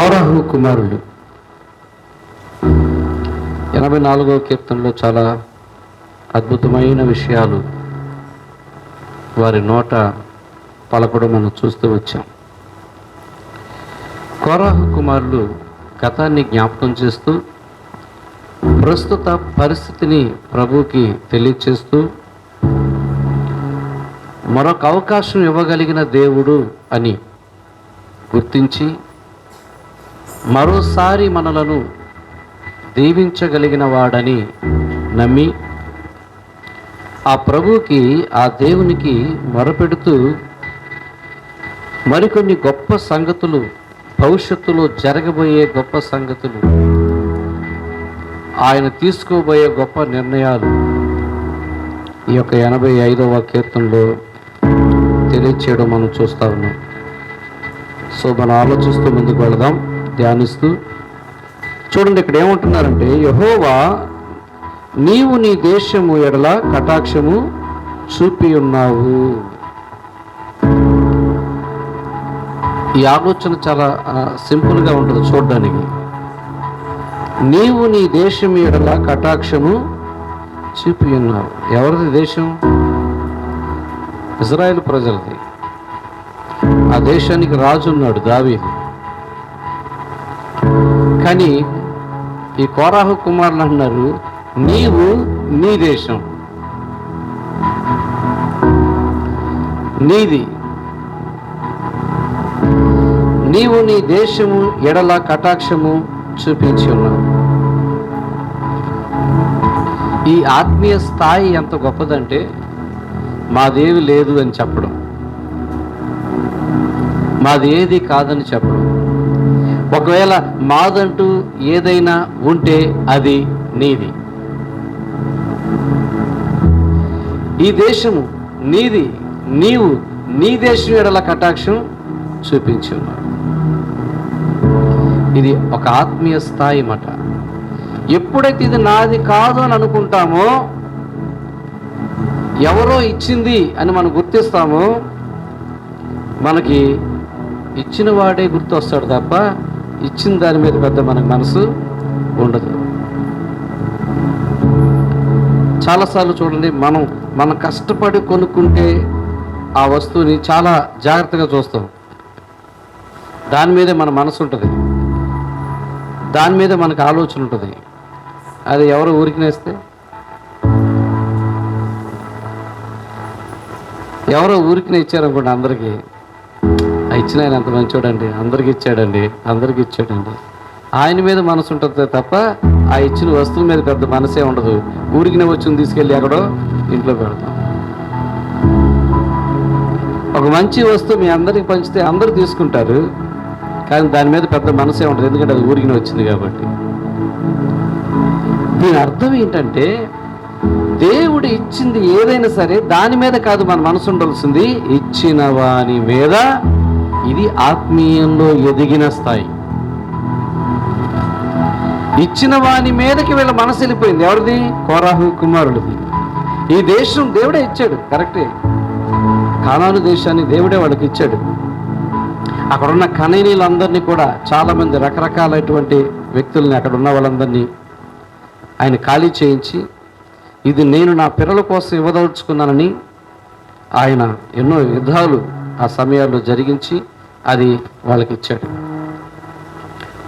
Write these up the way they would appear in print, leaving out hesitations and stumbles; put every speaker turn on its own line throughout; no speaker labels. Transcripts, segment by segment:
కోరహు కుమారులు 84వ కీర్తనలో చాలా అద్భుతమైన విషయాలు వారి నోట పలకడం మనం చూస్తూ వచ్చాం. కోరహు కుమారులు గతాన్ని జ్ఞాపకం చేస్తూ ప్రస్తుత పరిస్థితిని ప్రభువుకి తెలియచేస్తూ మరొక అవకాశం ఇవ్వగలిగిన దేవుడు అని గుర్తించి మరోసారి మనలను దీవించగలిగిన వాడని నమ్మి ఆ ప్రభువుకి, ఆ దేవునికి మొరపెడుతూ మరికొన్ని గొప్ప సంగతులు, భవిష్యత్తులో జరగబోయే గొప్ప సంగతులు, ఆయన తీసుకోబోయే గొప్ప నిర్ణయాలు ఈ యొక్క 85వ కీర్తనలో తెలియచేయడం మనం చూస్తూ ఉన్నాం. సో మనం ఆలోచిస్తూ ముందుకు వెళదాం, ధ్యానిస్తూ. చూడండి, ఇక్కడ ఏమంటున్నారంటే, యెహోవా నీవు నీ దేశము ఎడల కటాక్షము చూపి ఉన్నావు. ఈ ఆలోచన చాలా సింపుల్గా ఉంటుంది చూడడానికి. నీవు నీ దేశం ఎడల కటాక్షము చూపి ఉన్నావు. ఎవరిది దేశం? ఇజ్రాయేల్ ప్రజలది. ఆ దేశానికి రాజు ఉన్నాడు, దావీదు. కానీ ఈ కోరాహు కుమారులు అన్నారు, నీవు నీ దేశం, నీది, నీవు నీ దేశము ఎడల కటాక్షము చూపించి ఉన్నావు. ఈ ఆత్మీయ స్థాయి ఎంత గొప్పదంటే, మాదేవి లేదు అని చెప్పడం, మాది ఏది కాదని చెప్పడం. ఒకవేళ మాదంటూ ఏదైనా ఉంటే అది నీది. ఈ దేశము నీది, నీవు నీ దేశం ఎడల కటాక్షం చూపించి ఉన్నావు. ఇది ఒక ఆత్మీయ స్థాయి మాట. ఎప్పుడైతే ఇది నాది కాదు అని అనుకుంటామో, ఎవరో ఇచ్చింది అని మనం గుర్తిస్తామో, మనకి ఇచ్చిన వాడే గుర్తు వస్తాడు తప్ప ఇచ్చిన దాని మీద పెద్ద మనకు మనసు ఉండదు. చాలాసార్లు చూడండి, మనం కష్టపడి కొనుక్కుంటే ఆ వస్తువుని చాలా జాగ్రత్తగా చూస్తాం. దాని మీదే మన మనసు ఉంటుంది, దాని మీద మనకు ఆలోచన ఉంటుంది. అది ఎవరో ఊరికినేస్తే, ఎవరో ఊరికినే ఇచ్చారనుకోండి, అందరికీ ఇచ్చిన ఆయన అంత మంచోడండి, అందరికి ఇచ్చాడండి, ఆయన మీద మనసు ఉంటుంది తప్ప ఆ ఇచ్చిన వస్తువుల మీద పెద్ద మనసే ఉండదు. ఊరికినే వచ్చి తీసుకెళ్ళి ఎక్కడో ఇంట్లో పెడతాం. ఒక మంచి వస్తువు మీ అందరికి పంచితే అందరూ తీసుకుంటారు, కానీ దాని మీద పెద్ద మనసే ఉంటుంది, ఎందుకంటే అది ఊరికినే వచ్చింది కాబట్టి. దీని అర్థం ఏంటంటే, దేవుడు ఇచ్చింది ఏదైనా సరే దాని మీద కాదు మన మనసు ఉండాల్సింది, ఇచ్చిన వాని మీద. ఇది ఆత్మీయంలో ఎదిగిన స్థాయి. ఇచ్చిన వాని మీదకి వీళ్ళ మనసు వెళ్ళిపోయింది. ఎవరిది? కోరాహు కుమారుడిది. ఈ దేశం దేవుడే ఇచ్చాడు, కరెక్టే. కానాను దేశాన్ని దేవుడే వాళ్ళకి ఇచ్చాడు. అక్కడున్న కనీనీలందరినీ కూడా, చాలామంది రకరకాలైనటువంటి వ్యక్తుల్ని, అక్కడ ఉన్న వాళ్ళందరినీ ఆయన ఖాళీ చేయించి, ఇది నేను నా పిల్లల కోసం ఇవ్వదలుచుకున్నానని ఆయన ఎన్నో యుద్ధాలు ఆ సమయాల్లో జరిగించి అది వాళ్ళకి ఇచ్చాడు.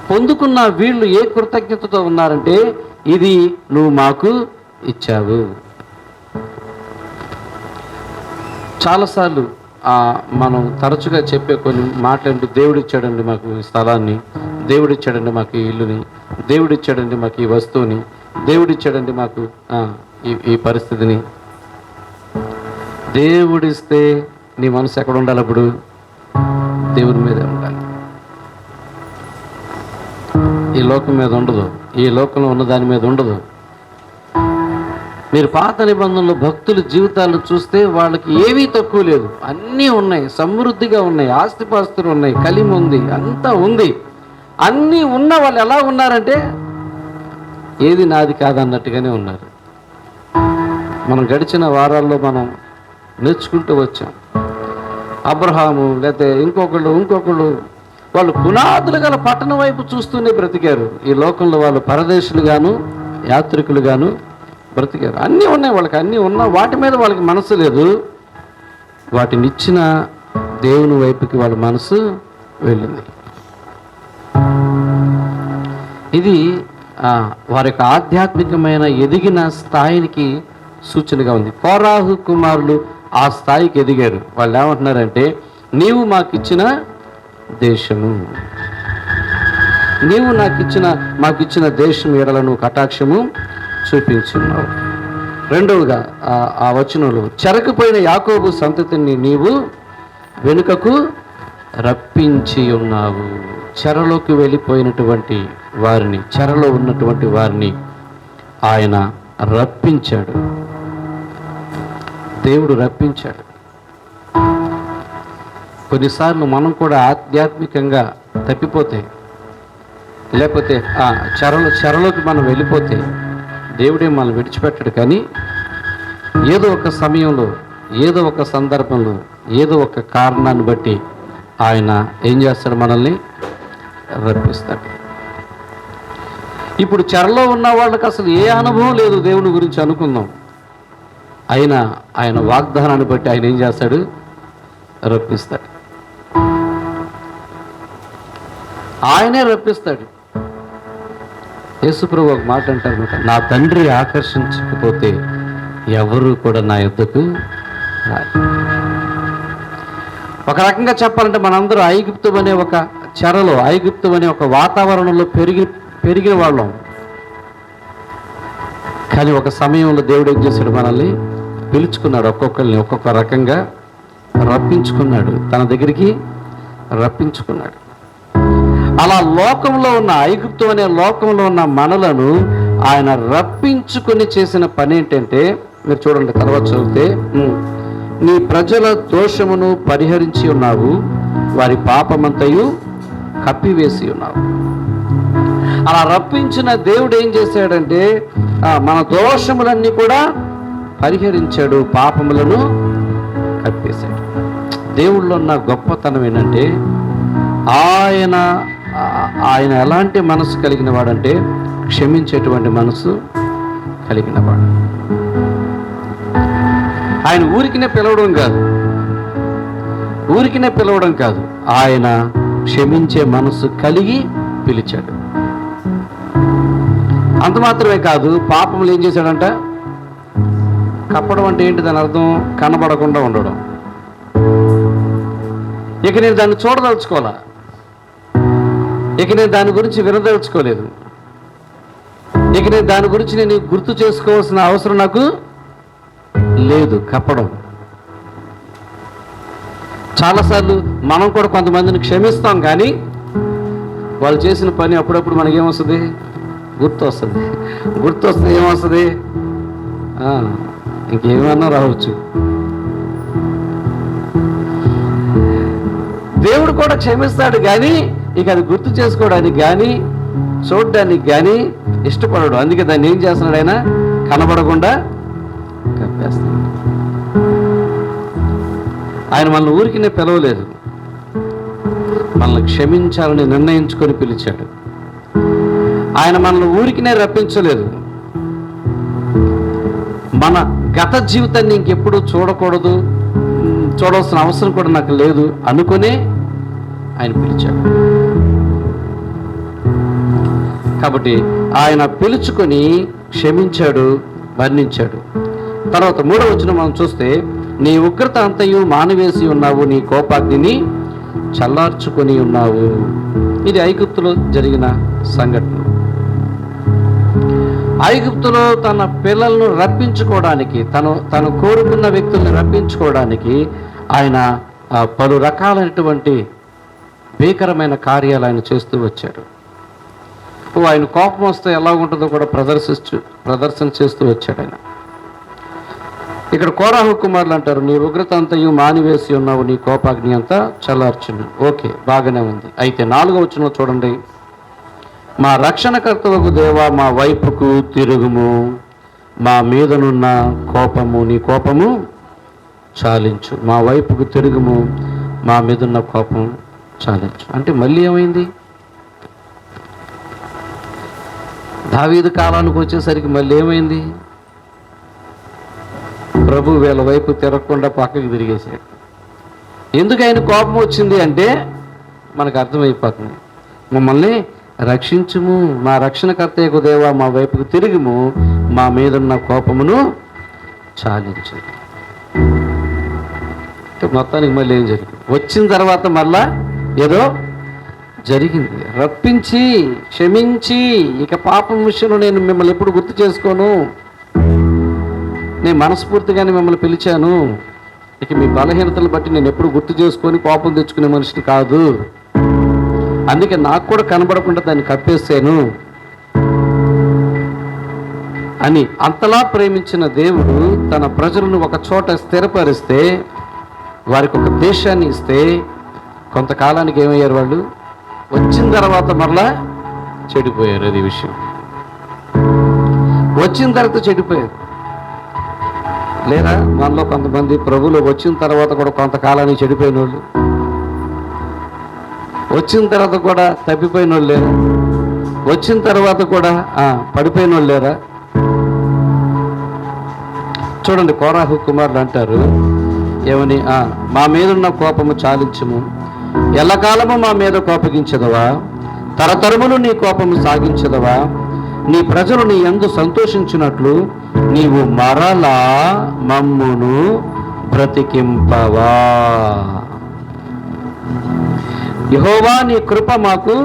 పొందుకున్న వీళ్ళు ఏ కృతజ్ఞతతో ఉన్నారంటే, ఇది నువ్వు మాకు ఇచ్చావు. చాలాసార్లు మనం తరచుగా చెప్పే కొన్ని మాటలంటే, దేవుడిచ్చాడండి మాకు ఈ స్థలాన్ని, దేవుడిచ్చాడండి మాకు ఈ ఇల్లుని, దేవుడిచ్చాడండి మాకు ఈ వస్తువుని, దేవుడిచ్చాడండి మాకు ఈ పరిస్థితిని. దేవుడిస్తే నీ మనసు ఎక్కడ ఉండాలి? అప్పుడు దేవుని మీద ఉండాలి. ఈ లోకం మీద ఉండదు, ఈ లోకంలో ఉన్న దాని మీద ఉండదు. మీరు పాత నిబంధనలో భక్తుల జీవితాలను చూస్తే వాళ్ళకి ఏమీ తక్కువ లేదు, అన్నీ ఉన్నాయి, సమృద్ధిగా ఉన్నాయి, ఆస్తిపాస్తులు ఉన్నాయి, కలిమి ఉంది, అంతా ఉంది. అన్నీ ఉన్న వాళ్ళు ఎలా ఉన్నారంటే, ఏది నాది కాదన్నట్టుగానే ఉన్నారు. మనం గడిచిన వారాల్లో మనం నేర్చుకుంటూ వచ్చాం. అబ్రహాము లేకపోతే ఇంకొకళ్ళు వాళ్ళు పునాదులు గల పట్టణం వైపు చూస్తూనే బ్రతికారు. ఈ లోకంలో వాళ్ళు పరదేశులుగాను యాత్రికులుగాను బ్రతికారు. అన్నీ ఉన్నాయి వాళ్ళకి, అన్నీ ఉన్నా వాటి మీద వాళ్ళకి మనసు లేదు. వాటిని ఇచ్చిన దేవుని వైపుకి వాళ్ళ మనసు వెళ్ళింది. ఇది వారి యొక్క ఆధ్యాత్మికమైన ఎదిగిన స్థాయికి సూచనగా ఉంది. కోరాహు కుమారులు ఆ స్థాయికి ఎదిగారు. వాళ్ళు ఏమంటున్నారంటే, నీవు మాకిచ్చిన దేశము, నీవు మాకిచ్చిన దేశం ఎడలను కటాక్షము చూపించున్నావు. రెండవగా ఆ వచనంలో, చెరకుపోయిన యాకోబు సంతతిని నీవు వెనుకకు రప్పించి ఉన్నావు. చెరలోకి వెళ్ళిపోయినటువంటి వారిని, చెరలో ఉన్నటువంటి వారిని ఆయన రప్పించాడు. దేవుడు రప్పించాడు. కొన్నిసార్లు మనం కూడా ఆధ్యాత్మికంగా తప్పిపోతే, లేకపోతే చెరలోకి మనం వెళ్ళిపోతే దేవుడే మనం విడిచిపెట్టాడు. కానీ ఏదో ఒక సమయంలో, ఏదో ఒక సందర్భంలో, ఏదో ఒక కారణాన్ని బట్టి ఆయన ఏం చేస్తాడు? మనల్ని రప్పిస్తాడు. ఇప్పుడు చెరలో ఉన్న వాళ్ళకి అసలు ఏ అనుభవం లేదు దేవుని గురించి అనుకుందాం. ఆయన వాగ్దానాన్ని బట్టి ఆయన ఏం చేస్తాడు? రప్పిస్తాడు. ఆయనే రప్పిస్తాడు. యేసుప్రభు ఒక మాట అంటారు, నా తండ్రి ఆకర్షించకపోతే ఎవరు కూడా నా యొద్దకు రారు. ఒక రకంగా చెప్పాలంటే మనందరూ ఐగుప్తు అనే ఒక చెరలో, ఐగుప్తు అనే ఒక వాతావరణంలో పెరిగిన వాళ్ళం. కానీ ఒక సమయంలో దేవుడు ఏం చేశాడు? మనల్ని పిలుచుకున్నాడు. ఒక్కొక్కరిని ఒక్కొక్క రకంగా రప్పించుకున్నాడు, తన దగ్గరికి రప్పించుకున్నాడు. అలా లోకంలో ఉన్న, ఐగుప్తు అనే లోకంలో ఉన్న మనలను ఆయన రప్పించుకుని చేసిన పని ఏంటంటే, మీరు చూడండి తర్వాత చదివితే, నీ ప్రజల దోషమును పరిహరించి ఉన్నావు, వారి పాపమంతయు కప్పివేసి ఉన్నావు. అలా రప్పించిన దేవుడు ఏం చేశాడంటే, మన దోషములన్నీ కూడా పరిహరించాడు, పాపములను కప్పేశాడు. దేవుళ్ళో ఉన్న గొప్పతనం ఏంటంటే, ఆయన ఎలాంటి మనసు కలిగిన వాడంటే, క్షమించేటువంటి మనసు కలిగిన వాడు. ఆయన ఊరికినే పిలవడం కాదు, ఆయన క్షమించే మనసు కలిగి పిలిచాడు. అంత మాత్రమే కాదు, పాపములు ఏం చేశాడంట? కప్పడం అంటే ఏంటి? దాని అర్థం కనబడకుండా ఉండడం. ఇక నేను దాన్ని చూడదలుచుకోవాలా, ఇక నేను దాని గురించి వినదలుచుకోలేదు, ఇక నేను దాని గురించి నేను గుర్తు చేసుకోవాల్సిన అవసరం నాకు లేదు. కప్పడం. చాలాసార్లు మనం కూడా కొంతమందిని క్షమిస్తాం, కానీ వాళ్ళు చేసిన పని అప్పుడప్పుడు మనకేమొస్తుంది? గుర్తు వస్తుంది. ఏమొస్తుంది? ఇంకేమన్నా రావచ్చు. దేవుడు కూడా క్షమిస్తాడు, కానీ ఇక అది గుర్తు చేసుకోవడానికి కానీ చూడడానికి కానీ ఇష్టపడడు. అందుకే దాన్ని ఏం చేస్తున్నాడు? ఆయన కనబడకుండా కప్పేస్తాడు. ఆయన మనల్ని ఊరికినే పిలవలేదు, మనల్ని క్షమించాలని నిర్ణయించుకొని పిలిచాడు. ఆయన మనల్ని ఊరికినే రప్పించలేదు. మన గత జీవితాన్ని ఇంకెప్పుడు చూడకూడదు, చూడవలసిన అవసరం కూడా నాకు లేదు అనుకునే ఆయన పిలిచాడు. కాబట్టి ఆయన పిలుచుకొని క్షమించాడు, వర్ణించాడు. తర్వాత 3వ వచనం మనం చూస్తే, నీ ఉగ్రత అంతయు మానివేసి ఉన్నావు, నీ కోపాగ్నిని చల్లార్చుకొని ఉన్నావు. ఇది ఐగుప్తులో జరిగిన సంఘటన. ఐగుప్తులో తన పిల్లలను రప్పించుకోవడానికి, తను కోరుకున్న వ్యక్తుల్ని రప్పించుకోవడానికి ఆయన పలు రకాలైనటువంటి భీకరమైన కార్యాలు ఆయన చేస్తూ వచ్చాడు. ఆయన కోపం వస్తే ఎలా ఉంటుందో కూడా ప్రదర్శన చేస్తూ వచ్చాడు ఆయన. ఇక్కడ కోరాహు కుమారులు అంటారు, నీ ఉగ్రత అంతయు మానివేసి ఉన్నావు, నీ కోపాగ్ని అంతా చల్లార్చును. ఓకే, బాగానే ఉంది. అయితే 4వ వచనంలో చూడండి, మా రక్షణకర్తవకు దేవా మా వైపుకు తిరుగుము, మా మీదనున్న కోపము, నీ కోపము చాలించు. మా వైపుకు తిరుగుము, మా మీదున్న కోపం చాలించు అంటే మళ్ళీ ఏమైంది? దావీదు కాలానికి వచ్చేసరికి మళ్ళీ ఏమైంది? ప్రభు వీళ్ళ వైపు తిరగకుండా పక్కకి తిరిగేశాడు. ఎందుకు ఆయన కోపం వచ్చింది అంటే మనకు అర్థమైపోతుంది. మమ్మల్ని రక్షించుము, మా రక్షణకర్తయ్యకు దేవా మా వైపుకు తిరిగిము, మా మీదున్న కోపమును చాలించు. మొత్తానికి మళ్ళీ ఏం జరిగింది? వచ్చిన తర్వాత మళ్ళా ఏదో జరిగింది. రప్పించి క్షమించి, ఇక పాపం విషయంలో నేను మిమ్మల్ని ఎప్పుడు గుర్తు చేసుకోను, నేను మనస్ఫూర్తిగానే మిమ్మల్ని పిలిచాను, ఇక మీ బలహీనతలు బట్టి నేను ఎప్పుడు గుర్తు చేసుకొని కోపం తెచ్చుకునే మనిషిని కాదు, అందుకే నాకు కూడా కనబడకుండా దాన్ని కప్పేసాను అని అంతలా ప్రేమించిన దేవుడు తన ప్రజలను ఒక చోట స్థిరపరిస్తే, వారికి ఒక దేశాన్ని ఇస్తే, కొంతకాలానికి ఏమయ్యారు వాళ్ళు? వచ్చిన తర్వాత మరలా చెడిపోయారు. అది విషయం. వచ్చిన తర్వాత చెడిపోయారు. లేదా మనలో కొంతమంది ప్రభువులో వచ్చిన తర్వాత కూడా కొంతకాలానికి చెడిపోయిన వాళ్ళు, వచ్చిన తర్వాత కూడా తప్పిపోయిన వాళ్ళు లేరా? వచ్చిన తర్వాత కూడా పడిపోయిన వాళ్ళు లేరా? చూడండి, కోరాహు కుమారులు అంటారు ఏమని? మా మీదున్న కోపము చాలించుము, ఎల్లకాలము మా మీద కోపగించదవా, తరతరములు నీ కోపము సాగించదవా, నీ ప్రజలు నీ యందు సంతోషించినట్లు నీవు మరలా మమ్మును బ్రతికింపవా. యెహోవా నీ కృప మాకు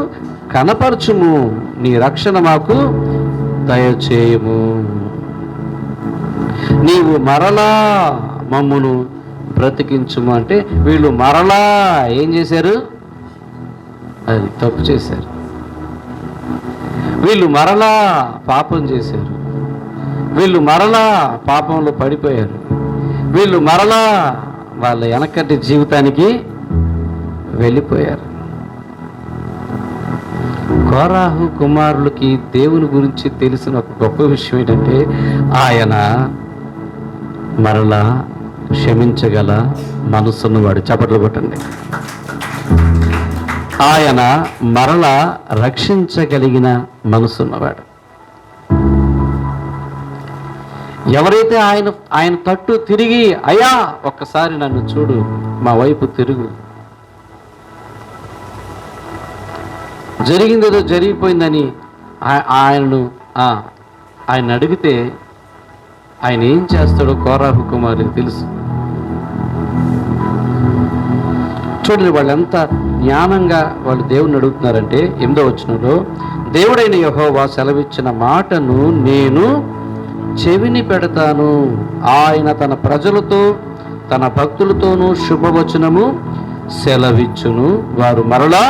కనపరచుము, నీ రక్షణ మాకు దయచేయము. నీవు మరలా మమ్మును బ్రతికించుము అంటే వీళ్ళు మరలా ఏం చేశారు? అది తప్పు చేశారు. వీళ్ళు మరలా పాపం చేశారు. వీళ్ళు మరలా పాపంలో పడిపోయారు. వీళ్ళు మరలా వాళ్ళ వెనకటి జీవితానికి వెళ్ళిపోయారు. కోరాహు కుమారులకి దేవుని గురించి తెలిసిన ఒక గొప్ప విషయం ఏంటంటే, ఆయన మరలా క్షమించగల మనసున్నవాడు. చప్పట్లు కొట్టండి. ఆయన మరలా రక్షించగలిగిన మనసున్నవాడు. ఎవరైతే ఆయన తట్టు తిరిగి, అయ్యా ఒక్కసారి నన్ను చూడు, మా వైపు తిరుగు, జరిగిందేదో జరిగిపోయిందని ఆయన అడిగితే ఆయన ఏం చేస్తాడో కోరాహు కుమారులకు తెలుసు. చూడండి, వాళ్ళు ఎంత జ్ఞానంగా వాళ్ళు దేవుని అడుగుతున్నారంటే 8వ వచనంలో, దేవుడైన యెహోవా సెలవిచ్చిన మాటను నేను చెవిని పెడతాను, ఆయన తన ప్రజలతో తన భక్తులతోనూ శుభవచనము సెలవిచ్చును, వారు మరలా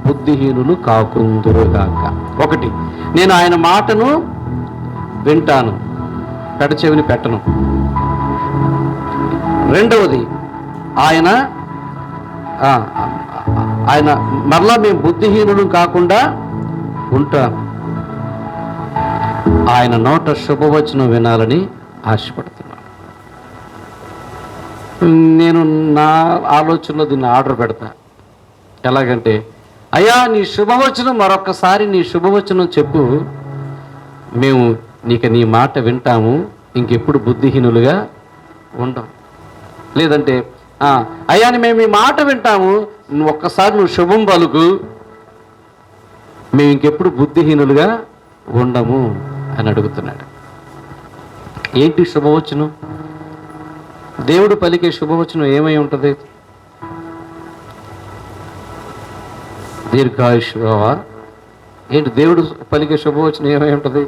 బుద్ధిహీనులు కాకుందురుగాక. ఒకటి, నేను ఆయన మాటను వింటాను, పెడచెవిని పెట్టను. రెండవది, ఆయన మరలా మేము బుద్ధిహీనులు కాకుండా ఉంటాను. ఆయన నోట శుభవచనం వినాలని ఆశపడుతున్నాను. నేను నా ఆలోచనలో దీన్ని ఆర్డర్ పెడతా. ఎలాగంటే, అయ్యా నీ శుభవచనం, మరొక్కసారి నీ శుభవచనం చెప్పు, మేము నీ మాట వింటాము, ఇంకెప్పుడు బుద్ధిహీనులుగా ఉండం. లేదంటే అయ్యాని మేము ఈ మాట వింటాము, నువ్వు ఒక్కసారి నువ్వు శుభం పలుకు, మేము ఇంకెప్పుడు బుద్ధిహీనులుగా ఉండము అని అడుగుతున్నాడు. ఏంటి శుభవచనం? దేవుడు పలికే శుభవచనం ఏమై ఉంటుంది? దీర్ఘాయుష్వా. ఏంటి దేవుడు పలికే శుభవచనం ఏమై ఉంటుంది?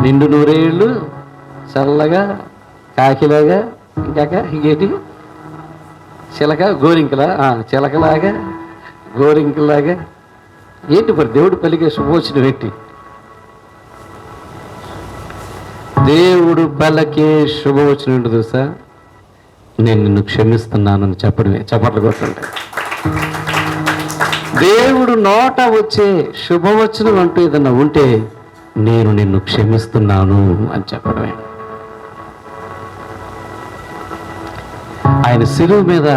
నిండు నూరేళ్ళు, చల్లగా, కాకిలాగా, ఇంకేంటి చిలక గోరింకలా, చిలకలాగా గోరింకలాగా. ఏంటి మరి దేవుడు పలికే శుభవచనం ఏంటి? దేవుడు పలికే శుభవచనం ఏంటి తెలుసా? నేను నిన్ను క్షమిస్తున్నానని చెప్పడమే. చప్పట్లు కొట్టండి. దేవుడు నోట వచ్చే శుభవచనం అంటూ ఏదన్నా ఉంటే నేను నిన్ను క్షమిస్తున్నాను అని చెప్పడమే. ఆయన శిలువ మీద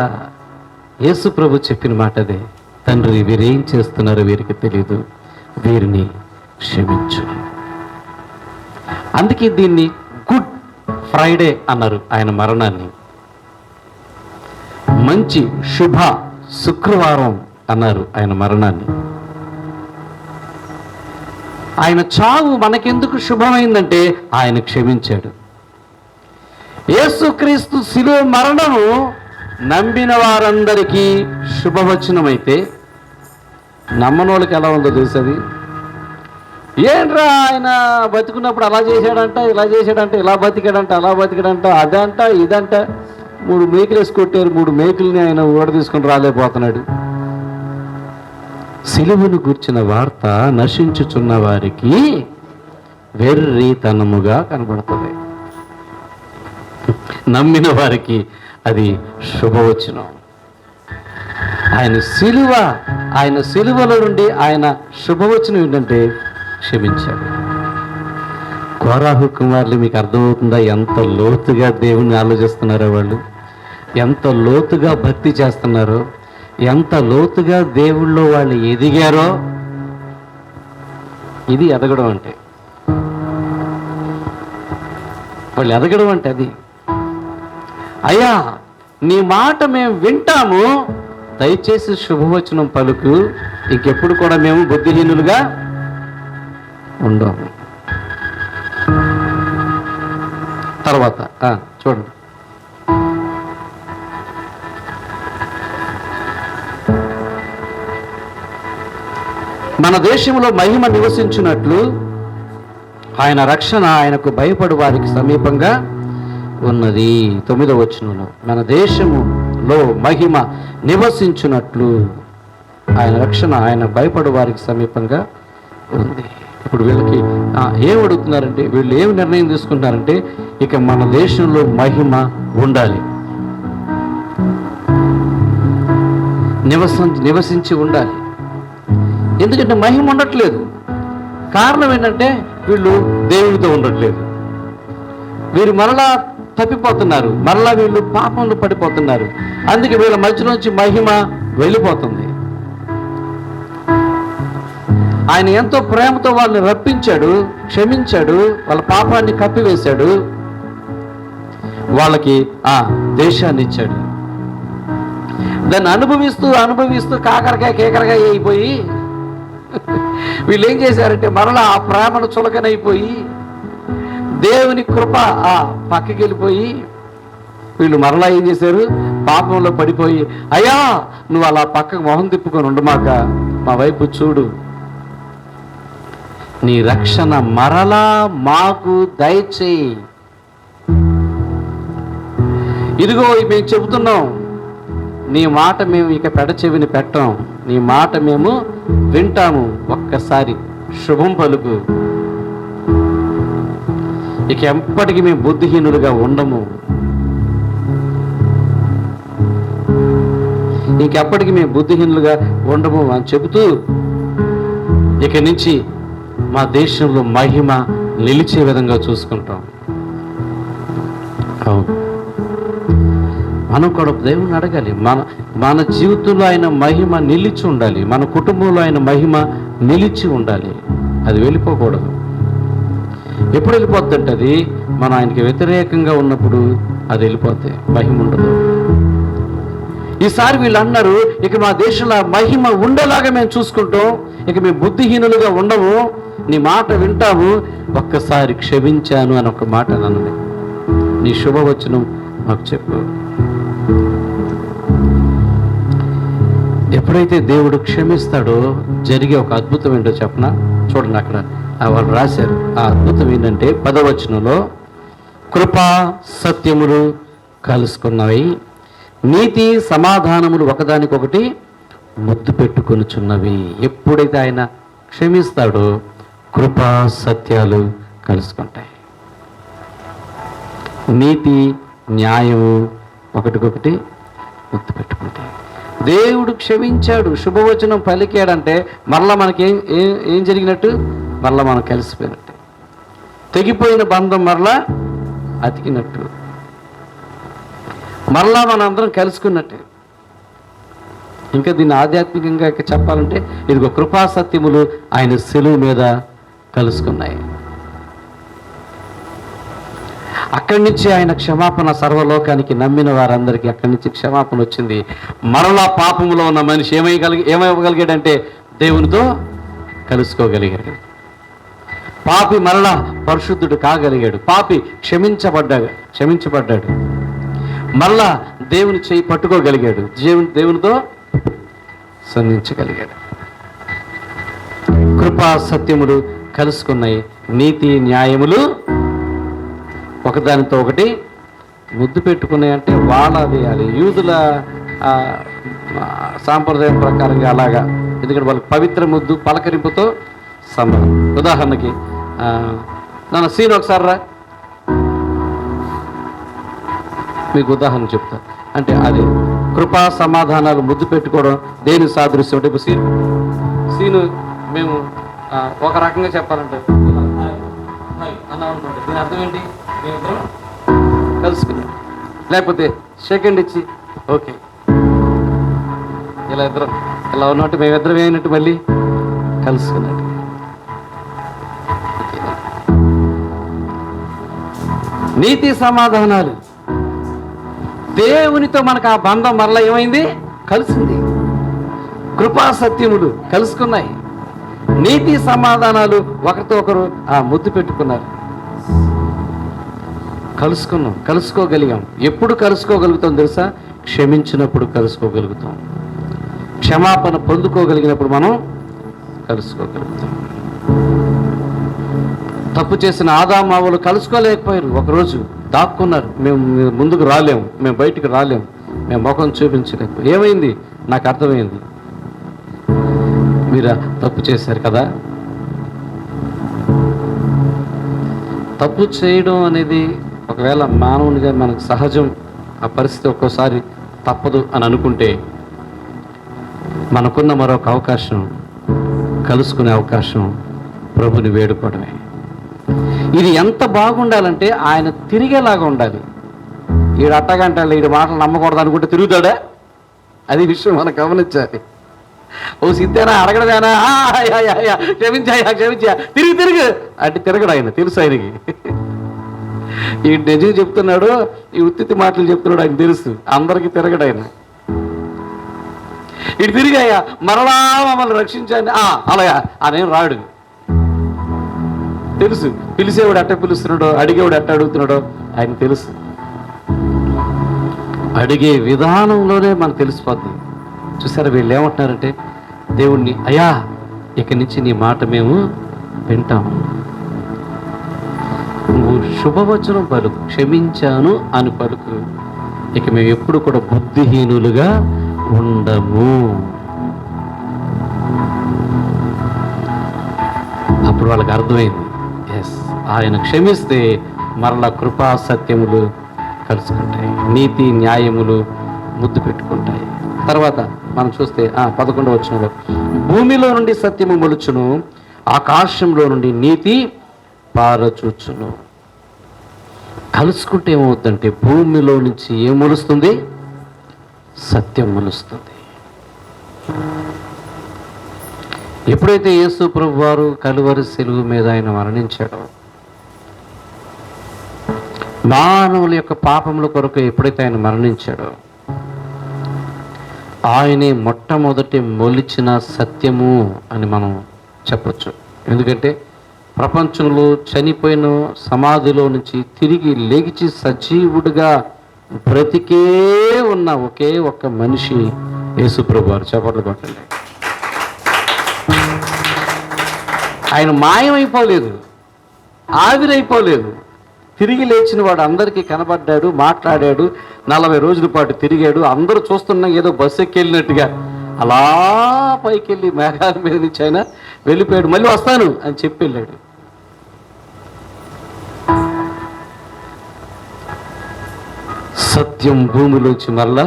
యేసు ప్రభు చెప్పిన మాట అదే. తండ్రి వీరేం చేస్తున్నారో వీరికి తెలియదు, వీరిని క్షమించు. అందుకే దీన్ని గుడ్ ఫ్రైడే అన్నారు ఆయన మరణాన్ని. మంచి శుభ శుక్రవారం అన్నారు ఆయన మరణాన్ని. ఆయన చావు మనకెందుకు శుభమైందంటే ఆయన క్షమించాడు. యేసుక్రీస్తు శిలువ మరణము నమ్మిన వారందరికీ శుభవచనమైతే నమ్మనోళ్ళకి ఎలా ఉందో తెలుసది. ఏంట్రా ఆయన బతుకున్నప్పుడు అలా చేశాడంట, ఇలా చేశాడంట, ఇలా బతికాడంట, అలా బతికాడంట, అదంట ఇదంట. 3 మేకులు వేసి కొట్టారు, 3 మేకుల్ని ఆయన ఊడ తీసుకుని రాలేకపోతున్నాడు. సిలువను గూర్చిన వార్త నశించుచున్న వారికి వెర్రితనముగా కనబడుతుంది, నమ్మిన వారికి అది శుభవచనం. ఆయన సిలువలో నుండి ఆయన శుభవచనం ఏంటంటే క్షమించాడు. కోరాహు కుమారులు మీకు అర్థమవుతుందా ఎంత లోతుగా దేవుణ్ణి ఆలోచిస్తున్నారో వాళ్ళు, ఎంత లోతుగా భక్తి చేస్తున్నారో, ఎంత లోతుగా దేవుళ్ళో వాళ్ళు ఎదిగారో. ఇది ఎదగడం అంటే, వాళ్ళు ఎదగడం అంటే అది. అయ్యా నీ మాట మేము వింటాము, దయచేసి శుభవచనం పలుకు, ఇంకెప్పుడు కూడా మేము బుద్ధిహీనులుగా ఉండము. తర్వాత చూడండి, మన దేశంలో మహిమ నివసించినట్లు ఆయన రక్షణ ఆయనకు భయపడు వారికి సమీపంగా ఉన్నది. 9వ వచనంలో మన దేశములో మహిమ నివసించినట్లు ఆయన రక్షణ ఆయన భయపడు వారికి సమీపంగా ఉంది. ఇప్పుడు వీళ్ళకి ఏం అడుగుతున్నారంటే, వీళ్ళు ఏం నిర్ణయం తీసుకుంటున్నారంటే, ఇక మన దేశంలో మహిమ ఉండాలి, నివసించి ఉండాలి. ఎందుకంటే మహిమ ఉండట్లేదు. కారణం ఏంటంటే వీళ్ళు దేవుడితో ఉండట్లేదు. వీరు మరలా తప్పిపోతున్నారు, మరలా వీళ్ళు పాపంలో పడిపోతున్నారు. అందుకే వీళ్ళ మధ్యలోంచి మహిమ వెళ్ళిపోతుంది. ఆయన ఎంతో ప్రేమతో వాళ్ళని రప్పించాడు, క్షమించాడు, వాళ్ళ పాపాన్ని కప్పివేశాడు, వాళ్ళకి ఆ దేశాన్ని ఇచ్చాడు. దాన్ని అనుభవిస్తూ కేకరకాయ అయిపోయి వీళ్ళు ఏం చేశారంటే మరలా ఆ ప్రేమను చులకనైపోయి దేవుని కృప పక్కకి వెళ్ళిపోయి వీళ్ళు మరలా ఏం చేశారు, పాపంలో పడిపోయి, అయ్యా నువ్వు అలా పక్కకు మొహం తిప్పుకొని ఉండమాక, మా వైపు చూడు, నీ రక్షణ మరలా మాకు దయచేయి. ఇదిగో మేము చెబుతున్నాం, నీ మాట మేము ఇక పెడచెవిని పెట్టాం, నీ మాట మేము వింటాము, ఒక్కసారి శుభం పలుకు, ఇక ఎప్పటికీ మేము బుద్ధిహీనులుగా ఉండము, ఇంకెప్పటికీ మేము బుద్ధిహీనులుగా ఉండము అని చెబుతూ ఇక నుంచి మా దేశంలో మహిమ నిలిచే విధంగా చూసుకుంటాం. మనం కూడా దేవుని అడగాలి, మన జీవితంలో ఆయన మహిమ నిలిచి ఉండాలి, మన కుటుంబంలో ఆయన మహిమ నిలిచి ఉండాలి, అది వెళ్ళిపోకూడదు. ఎప్పుడు వెళ్ళిపోద్దంటే అది మనం ఆయనకి వ్యతిరేకంగా ఉన్నప్పుడు అది వెళ్ళిపోతే మహిమ ఉండదు. ఈసారి వీళ్ళు అన్నారు, ఇక మా దేశంలో మహిమ ఉండేలాగా మేము చూసుకుంటాం, ఇక మేము బుద్ధిహీనులుగా ఉండము, నీ మాట వింటాము, ఒక్కసారి క్షమించాను అని ఒక మాట అన్నది, నీ శుభవచనం మాకు చెప్పు. ఎప్పుడైతే దేవుడు క్షమిస్తాడో జరిగే ఒక అద్భుతం ఏంటో చెప్పనా, చూడండి అక్కడ వాళ్ళు రాశారు. ఆ అద్భుతం ఏంటంటే 10వ వచనంలో, కృపా సత్యములు కలుసుకున్నవి, నీతి సమాధానములు ఒకదానికొకటి ముద్దు పెట్టుకొనుచున్నవి. ఎప్పుడైతే ఆయన క్షమిస్తాడో కృపా సత్యాలు కలుసుకుంటాయి, నీతి న్యాయము ఒకటికొకటి ముద్దు పెట్టుకుంటాయి. దేవుడు క్షమించాడు, శుభవచనం పలికాడంటే మరలా మనకి ఏం జరిగినట్టు, మరలా మనం కలిసిపోయినట్టు, తెగిపోయిన బంధం మరలా అతికినట్టు, మరలా మన అందరం కలుసుకున్నట్టు. ఇంకా దీన్ని ఆధ్యాత్మికంగా చెప్పాలంటే ఇదిగో కృపా సత్యములు ఆయన శిలువ మీద కలుసుకున్నాయి. అక్కడి నుంచి ఆయన క్షమాపణ సర్వలోకానికి నమ్మిన వారందరికీ అక్కడి నుంచి క్షమాపణ వచ్చింది. మరలా పాపములో ఉన్న మనిషి ఏమైవ్వగలిగాడంటే దేవునితో కలుసుకోగలిగాడు. పాపి మరలా పరిశుద్ధుడు కాగలిగాడు. పాపి క్షమించబడ్డాడు. మరలా దేవుని చేయి పట్టుకోగలిగాడు. దేవునితో సంధించగలిగాడు. కృపా సత్యములు కలుసుకున్నాయి. నీతి న్యాయములు ఒకదానితో ఒకటి ముద్దు పెట్టుకున్నాయి. అంటే వాళ్ళ వేయాలి యూదుల సాంప్రదాయం ప్రకారంగా అలాగా. ఎందుకంటే వాళ్ళకి పవిత్ర ముద్దు పలకరింపుతో సమానం. ఉదాహరణకి నన్ను సీన్ ఒకసారి రా, మీకు ఉదాహరణ చెప్తా. అంటే అది కృపా సమాధానాలు ముద్దు పెట్టుకోవడం దేని సాదృశ్యం అంటే ఇప్పుడు సీను మేము ఒక రకంగా చెప్పాలంటే అన్నా అనుకోండి, దీని అర్థం ఏంటి? మేమిద్దరం కలుసుకున్నాం. లేకపోతే సెకండ్ ఇచ్చి ఓకే ఇలా ఇద్దరం ఇలా ఉన్నట్టు మేమిద్దరం అయినట్టు మళ్ళీ కలుసుకున్నట్టు. నీతి సమాధానాలు దేవునితో మనకు ఆ బంధం మరలా ఏమైంది? కలిసింది. కృపా సత్యములు కలుసుకున్నాయి. నీతి సమాధానాలు ఒకరితో ఒకరు ముద్దు పెట్టుకున్నారు. కలుసుకోగలిగాం. ఎప్పుడు కలుసుకోగలుగుతాం తెలుసా? క్షమించినప్పుడు కలుసుకోగలుగుతాం. క్షమాపణ పొందుకోగలిగినప్పుడు మనం కలుసుకోగలుగుతాం. తప్పు చేసిన ఆదామావులు కలుసుకోలేకపోయారు. ఒకరోజు దాక్కున్నారు. మేము ముందుకు రాలేము, మేము బయటికి రాలేము, మేము ముఖం చూపించలేము. ఏమైంది? నాకు అర్థమైంది, మీరు తప్పు చేశారు కదా. తప్పు చేయడం అనేది ఒకవేళ మానవునిగా మనకు సహజం. ఆ పరిస్థితి ఒక్కోసారి తప్పదు అని అనుకుంటే మనకున్న మరొక అవకాశం, కలుసుకునే అవకాశం ప్రభుని వేడుకోవడమే. ఇది ఎంత బాగుండాలంటే ఆయన తిరిగేలాగా ఉండాలి. ఈడు అట్టగంటాడు, ఈడు మాటలు నమ్మకూడదు అనుకుంటే తిరుగుతాడా? అది విషయం మనం గమనించాలి. ఓ సిద్ధేనా అడగడమేనా, క్షమించాయా తిరుగు అంటే తిరగడు ఆయన. తెలుసు ఆయనకి ఈ నిజం చెప్తున్నాడు, ఈ ఉత్తి మాటలు చెప్తున్నాడు ఆయన తెలుసు. అందరికీ తిరగడు ఆయన. ఇటు తిరిగాయా మరలా మమ్మల్ని రక్షించండి అలాగా అనేం రాడు. తెలుసు పిలిచేవాడు ఎట్ట పిలుస్తున్నాడో, అడిగేవాడు ఎట్ట అడుగుతున్నాడో ఆయన తెలుసు. అడిగే విధానంలోనే మనకు తెలిసిపోద్ది. చూసారా, వీళ్ళు ఏమంటున్నారంటే దేవుణ్ణి, అయ్యా ఇక్కడి నుంచి నీ మాట మేము వింటాము, నువ్వు శుభవచనం పలుకు, క్షమించాను అని పలుకు, ఇక మేము ఎప్పుడు కూడా బుద్ధిహీనులుగా ఉండము. అప్పుడు వాళ్ళకి అర్థమైంది, ఎస్ ఆయన క్షమిస్తే మరలా కృపా సత్యములు కలుసుకుంటాయి, నీతి న్యాయములు ముద్దు పెట్టుకుంటాయి. తర్వాత మనం చూస్తే 11వ వచనంలో, భూమిలో నుండి సత్యము మొలుచును, ఆకాశంలో నుండి నీతి పారచూచును. కలుసుకుంటే ఏమవుతుందంటే భూమిలో నుంచి ఏం మొలుస్తుంది? సత్యం మొలుస్తుంది. ఎప్పుడైతే యేసు ప్రభు వారు కలువరి శిలువ మీద ఆయన మరణించాడో, మానవుల యొక్క పాపముల కొరకు ఎప్పుడైతే ఆయన మరణించాడో, ఆయనే మొట్టమొదటి మొలిచిన సత్యము అని మనం చెప్పచ్చు. ఎందుకంటే ప్రపంచంలో చనిపోయిన సమాధిలో నుంచి తిరిగి లేచి సజీవుడిగా బ్రతికే ఉన్న ఒకే ఒక్క మనిషి యేసు ప్రభు వారు. చప్పట్లు కొట్టండి. ఆయన మాయమైపోలేదు, ఆవిరైపోలేదు. తిరిగి లేచిన వాడు అందరికీ కనబడ్డాడు, మాట్లాడాడు, 40 రోజుల పాటు తిరిగాడు. అందరూ చూస్తున్నా ఏదో బస్సు ఎక్కి వెళ్ళినట్టుగా అలా పైకి వెళ్ళి మేఘాల మీద నుంచి ఆయన వెళ్ళిపోయాడు. మళ్ళీ వస్తాను అని చెప్పి వెళ్ళాడు. సత్యం భూమిలోంచి మళ్ళా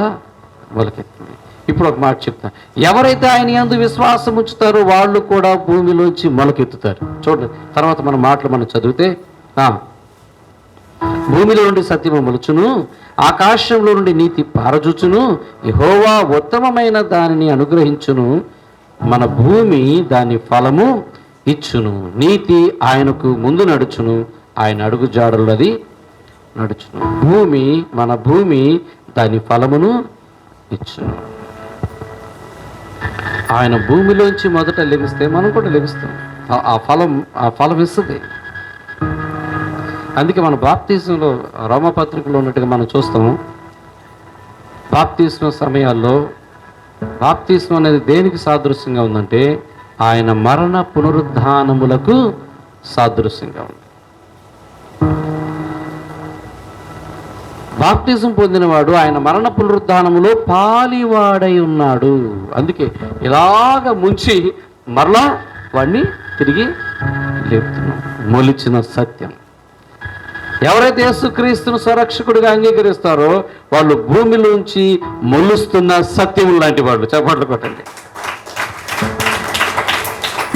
మొలకెత్తింది. ఇప్పుడు ఒక మాట చెప్తా, ఎవరైతే ఆయన యందు విశ్వాసం ఉంచుతారో వాళ్ళు కూడా భూమిలోంచి మొలకెత్తుతారు. చూడండి, తర్వాత మన మాటలు మనం చదివితే, భూమిలో నుండి సత్యము మొలుచును, ఆకాశంలో నుండి నీతి పారజుచును, యెహోవా ఉత్తమమైన దానిని అనుగ్రహించును, మన భూమి దాని ఫలము ఇచ్చును. నీతి ఆయనకు ముందు నడుచును, ఆయన అడుగు జాడలది నడుచును. మన భూమి దాని ఫలమును ఇచ్చును. ఆయన భూమిలోంచి మొదట లెగిస్తే మనం కూడా లెగుస్తాం. ఆ ఫలం ఇస్తుంది. అందుకే మన బాప్తిజంలో రోమపత్రికలో ఉన్నట్టుగా మనం చూస్తాము. బాప్తిజం సమయాల్లో బాప్తిజం అనేది దేనికి సాదృశ్యంగా ఉందంటే ఆయన మరణ పునరుద్ధానములకు సాదృశ్యంగా ఉంది. బాప్తిజం పొందినవాడు ఆయన మరణ పునరుద్ధానములో పాలివాడై ఉన్నాడు. అందుకే ఇలాగ ముంచి మరలా వాడిని తిరిగి లేపుతున్నాం. మొలిచిన సత్యం. ఎవరైతే యేసుక్రీస్తును స్వరక్షకుడిగా అంగీకరిస్తారో వాళ్ళు భూమిలోంచి మొలుస్తున్న సత్యం లాంటి వాళ్ళు. చప్పట్లు కొట్టండి.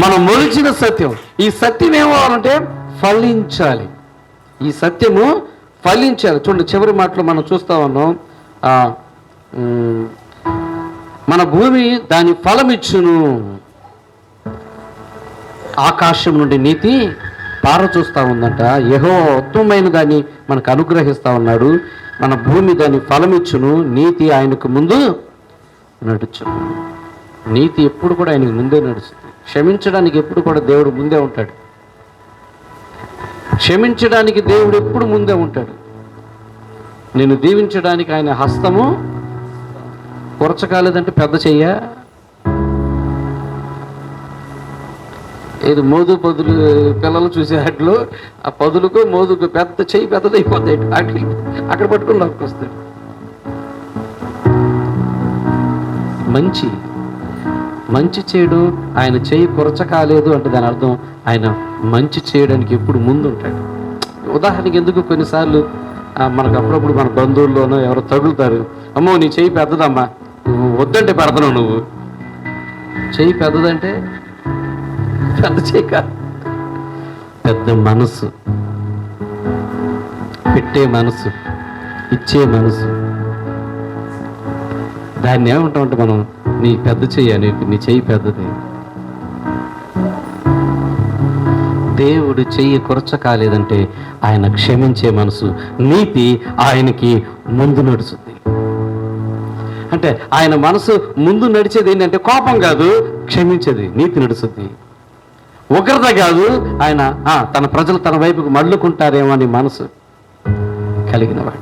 మనం మొలిచిన సత్యం. ఈ సత్యం ఏమవ్వాలంటే ఫలించాలి. ఈ సత్యము ఫలించాలి. చూడండి, చివరి మాటలో మనం చూస్తా ఉన్నాం, మన భూమి దాని ఫలమిచ్చును, ఆకాశం నుండి నీతి పారచూస్తా ఉందంట. యెహోవా ఉత్తమమైన దాన్ని మనకు అనుగ్రహిస్తా ఉన్నాడు. మన భూమి దాని ఫలమిచ్చును, నీతి ఆయనకు ముందు నడుచును. నీతి ఎప్పుడు కూడా ఆయనకు ముందే నడుస్తుంది. క్షమించడానికి ఎప్పుడు కూడా దేవుడు ముందే ఉంటాడు. క్షమించడానికి దేవుడు ఎప్పుడు ముందే ఉంటాడు. నేను దీవించడానికి ఆయన హస్తము కొరచకాలేదంటే పెద్ద చెయ్య, ఏది మోదు పదులు పిల్లలు చూసే వాటిలో ఆ పదులకు మోదుకు పెద్ద చెయ్యి పెద్దదైపోతాయి. అక్కడ పట్టుకుని లాక్కొస్తాడు. మంచి చేయడు ఆయన చెయ్యి కొరచకాలేదు అంటే దాని అర్థం ఆయన మంచి చేయడానికి ఎప్పుడు ముందు ఉంటాడు. ఉదాహరణకి ఎందుకు కొన్నిసార్లు మనకు అప్పుడప్పుడు మన బంధువుల్లోనో ఎవరో తగులుతారు, అమ్మో నీ చెయ్యి పెద్దదమ్మా, నువ్వు వద్దంటే పెడతావు, నువ్వు చెయ్యి పెద్దదంటే పెద్ద చెయ్యి కాదు, పెద్ద మనసు, పెట్టే మనసు, ఇచ్చే మనసు. దాన్ని ఏమంటామంటే మనం నీ పెద్ద చెయ్యి, నీ చెయ్యి పెద్దది. దేవుడు చెయ్యి కొరచ కాలేదంటే ఆయన క్షమించే మనసు, నీతి ఆయనకి ముందు నడుస్తుంది. అంటే ఆయన మనసు ముందు నడిచేది ఏంటంటే కోపం కాదు, క్షమించేది, నీతి నడుస్తుంది. ఉగ్రత కాదు, ఆయన తన ప్రజలు తన వైపుకు మళ్ళుకుంటారేమో అని మనసు కలిగిన వాడు.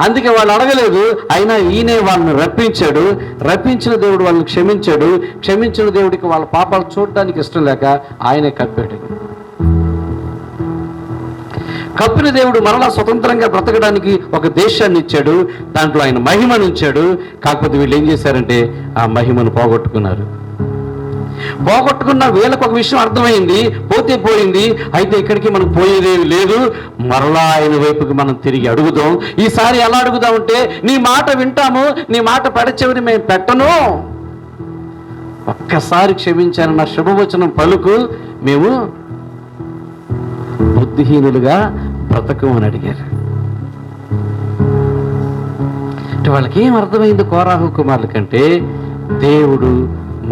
అందుకే వాళ్ళు అడగలేదు, అయినా ఈయనే వాళ్ళని రప్పించాడు. రప్పించిన దేవుడు వాళ్ళని క్షమించాడు. క్షమించిన దేవుడికి వాళ్ళ పాపాలు చూడడానికి ఇష్టం లేక ఆయనే కప్పాడు. కప్పిన దేవుడు మరలా స్వతంత్రంగా బ్రతకడానికి ఒక దేశాన్ని ఇచ్చాడు. దాంట్లో ఆయన మహిమను ఇచ్చాడు. కాకపోతే వీళ్ళు ఏం చేశారంటే ఆ మహిమను పోగొట్టుకున్నారు. పోగొట్టుకున్న వీళ్ళకు ఒక విషయం అర్థమైంది, పోతే పోయింది, అయితే ఇక్కడికి మనకు పోయేదేమి లేదు, మరలా ఆయన వైపుకి మనం తిరిగి అడుగుదాం. ఈసారి ఎలా అడుగుదామంటే నీ మాట వింటాము, నీ మాట పడచెవిని మేము పెట్టను, ఒక్కసారి క్షమించానన్న శుభవచనం పలుకు, మేము బుద్ధిహీనులుగా బ్రతకము అని అడిగారు. అంటే వాళ్ళకి ఏం అర్థమైంది కోరాహు కుమారుల కంటే, దేవుడు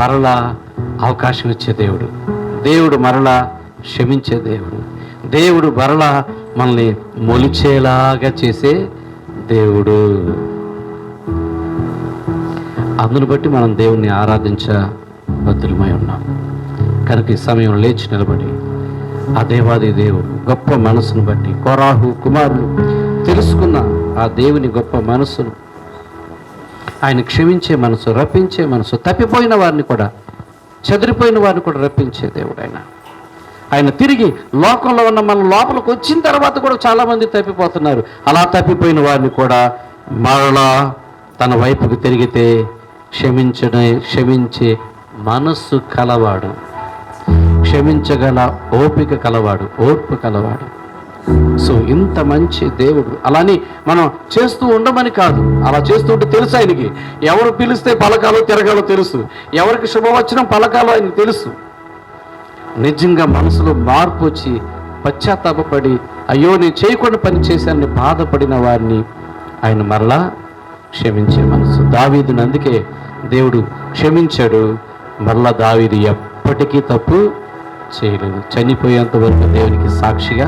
మరలా అవకాశం ఇచ్చే దేవుడు, దేవుడు మరలా క్షమించే దేవుడు, దేవుడు మరలా మనల్ని మొలిచేలాగా చేసే దేవుడు. అందును బట్టి మనం దేవుణ్ణి ఆరాధించబద్ధులమై ఉన్నాం. కనుక ఈ సమయం లేచి నిలబడి ఆ దేవాది దేవుడు గొప్ప మనసును బట్టి కోరాహు కుమారులు తెలుసుకున్న ఆ దేవుని గొప్ప మనసును, ఆయన క్షమించే మనసు, రప్పించే మనసు, తప్పిపోయిన వారిని కూడా, చెదిరిపోయిన వారిని కూడా రప్పించే దేవుడు ఆయన తిరిగి లోకంలో ఉన్న మన లోపలికి వచ్చిన తర్వాత కూడా చాలామంది తప్పిపోతున్నారు. అలా తప్పిపోయిన వారిని కూడా మరలా తన వైపుకు తిరిగితే క్షమించే మనస్సు కలవాడు, క్షమించగల ఓపిక కలవాడు, ఓర్పు కలవాడు. సో ఇంత మంచి దేవుడు. అలాని మనం చేస్తూ ఉండమని కాదు, అలా చేస్తూ ఉంటే తెలుసు ఆయనకి. ఎవరు పిలిస్తే పలకాలో తిరగాలో తెలుసు, ఎవరికి శుభవచనం పలకాలో ఆయనకు తెలుసు. నిజంగా మనసులో మార్పు వచ్చి పశ్చాత్తాపడి అయ్యో నేను చేయకుండా పని చేశానని బాధపడిన వారిని ఆయన మరలా క్షమించే మనసు. దావీదుని అందుకే దేవుడు క్షమించాడు. మరలా దావీదు ఎప్పటికీ తప్పు చేయలేదు. చనిపోయేంత వరకు దేవునికి సాక్షిగా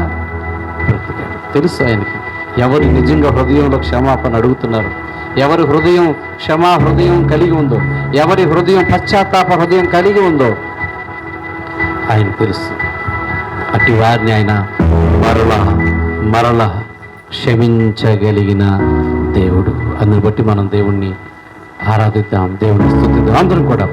బ్రతికాడు. తెలుసు ఆయనకి ఎవరు నిజంగా హృదయంలో క్షమాపణ అడుగుతున్నారు, ఎవరి హృదయం హృదయం కలిగి ఉందో, ఎవరి హృదయం పశ్చాత్తాప హృదయం కలిగి ఉందో ఆయన తెలుసు. అట్టి వారిని ఆయన మరలా క్షమించగలిగిన దేవుడు. అందుని బట్టి మనం దేవుణ్ణి ఆరాధిద్దాం, దేవుని స్తుతిద్దాం. అందరం కూడా